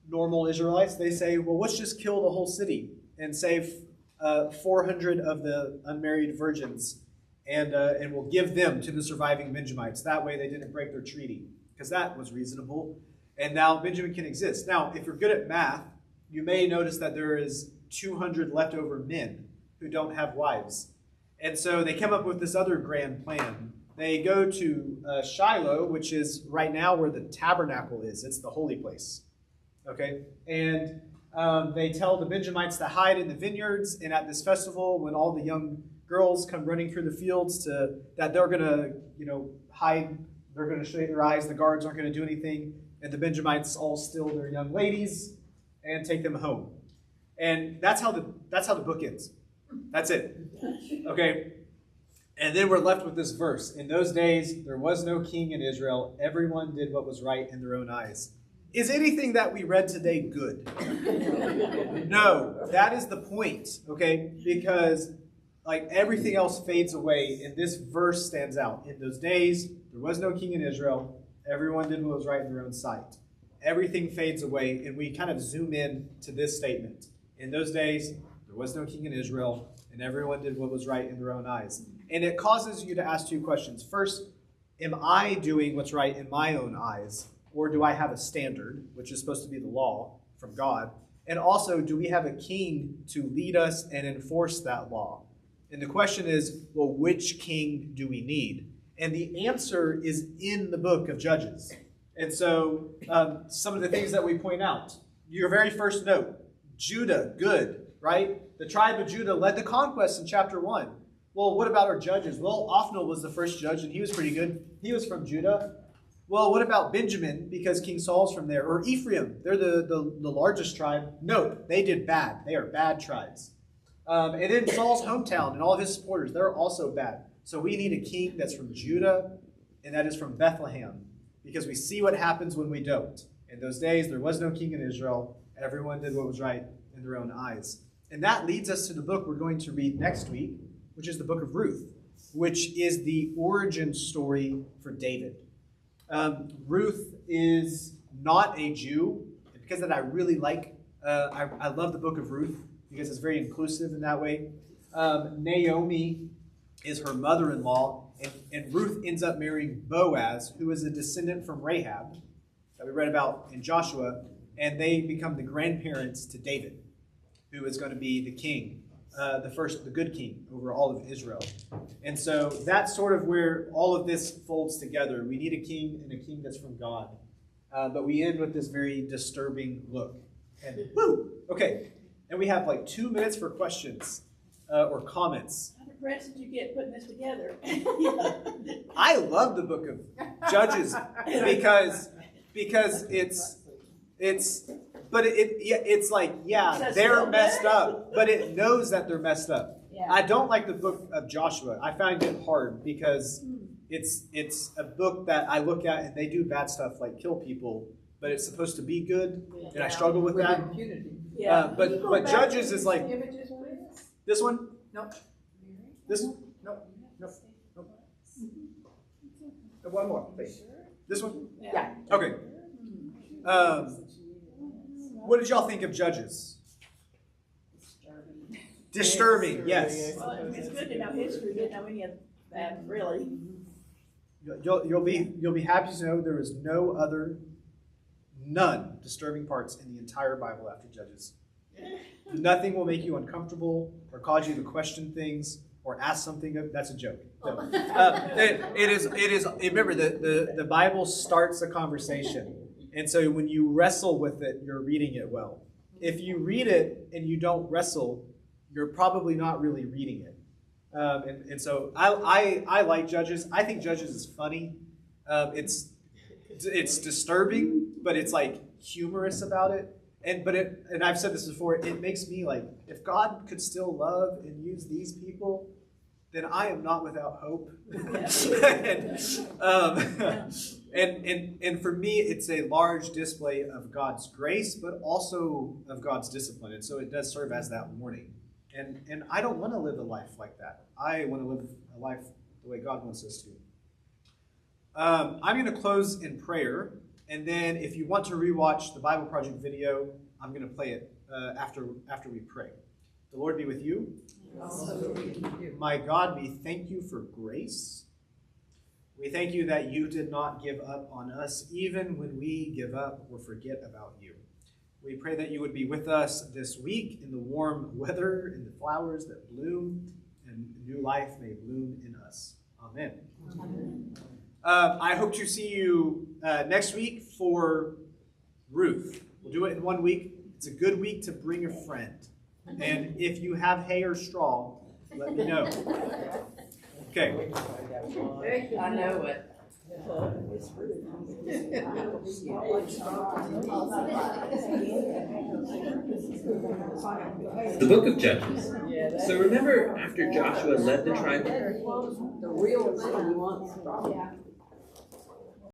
normal Israelites, they say, well, let's just kill the whole city and save 400 of the unmarried virgins, and we'll give them to the surviving Benjamites. That way they didn't break their treaty, because that was reasonable. And now Benjamin can exist. Now, if you're good at math, you may notice that there is 200 leftover men who don't have wives. And so they come up with this other grand plan. They go to Shiloh, which is right now where the tabernacle is. It's the holy place. Okay? And they tell the Benjamites to hide in the vineyards, and at this festival, when all the young girls come running through the fields, that they're going to, hide. They're going to shade their eyes. The guards aren't going to do anything. And the Benjamites all steal their young ladies and take them home. And that's how the book ends. That's it. Okay? And then we're left with this verse. In those days, there was no king in Israel. Everyone did what was right in their own eyes. Is anything that we read today good? No, that is the point, okay? Because like everything else fades away, and this verse stands out. In those days, there was no king in Israel. Everyone did what was right in their own sight. Everything fades away, and we kind of zoom in to this statement. In those days, there was no king in Israel, and everyone did what was right in their own eyes. And it causes you to ask two questions. First, am I doing what's right in my own eyes? Or do I have a standard, which is supposed to be the law from God? And also, do we have a king to lead us and enforce that law? And the question is, well, which king do we need? And the answer is in the book of Judges. And so some of the things that we point out. Your very first note, Judah, good, right? The tribe of Judah led the conquest in chapter 1. Well, what about our judges? Well, Othniel was the first judge, and he was pretty good. He was from Judah. Well, what about Benjamin, because King Saul's from there? Or Ephraim, they're the largest tribe. No, they did bad. They are bad tribes. And then Saul's hometown and all of his supporters, they're also bad. So we need a king that's from Judah, and that is from Bethlehem, because we see what happens when we don't. In those days, there was no king in Israel. Everyone did what was right in their own eyes. And that leads us to the book we're going to read next week, which is the book of Ruth, which is the origin story for David. Ruth is not a Jew, and because of that I really like, I love the book of Ruth because it's very inclusive in that way. Naomi is her mother-in-law, and Ruth ends up marrying Boaz, who is a descendant from Rahab that we read about in Joshua, and they become the grandparents to David, who is going to be the king, the good king over all of Israel. And so that's sort of where all of this folds together. We need a king, and a king that's from God. But we end with this very disturbing look. And woo! Okay. And we have like 2 minutes for questions or comments. How depressed did you get putting this together? I love the book of Judges because it's like, yeah, they're messed up, but it knows that they're messed up. Yeah. I don't like the book of Joshua. I find it hard because it's a book that I look at and they do bad stuff like kill people, but it's supposed to be good, and I struggle with that. Impunity. Yeah. But Judges is like Images, please? this one. No. This one. No. No. No. One more, please. This one. Yeah. Okay. What did y'all think of Judges? Disturbing, yes. Well, it's good to know history. Didn't know any of that really. You'll be happy to know there is none disturbing parts in the entire Bible after Judges. Nothing will make you uncomfortable or cause you to question things or ask something. That's a joke. No. It is. Remember, the Bible starts a conversation, and so when you wrestle with it, you're reading it well. If you read it and you don't wrestle, you're probably not really reading it. And so I like Judges. I think Judges is funny. It's disturbing, but it's like humorous about it. And I've said this before, it makes me like, if God could still love and use these people, then I am not without hope. And for me, it's a large display of God's grace, but also of God's discipline. And so it does serve as that warning. And I don't want to live a life like that. I want to live a life the way God wants us to. I'm going to close in prayer. And then if you want to rewatch the Bible Project video, I'm going to play it after we pray. The Lord be with you. My God, we thank you for grace. We thank you that you did not give up on us, even when we give up or forget about you. We pray that you would be with us this week in the warm weather, in the flowers that bloom, and new life may bloom in us. Amen. I hope to see you next week for Ruth. We'll do it in 1 week. It's a good week to bring a friend. And if you have hay or straw, let me know. Okay. I know it. The book of Judges. So remember after Joshua led the tribe? The real thing he wants.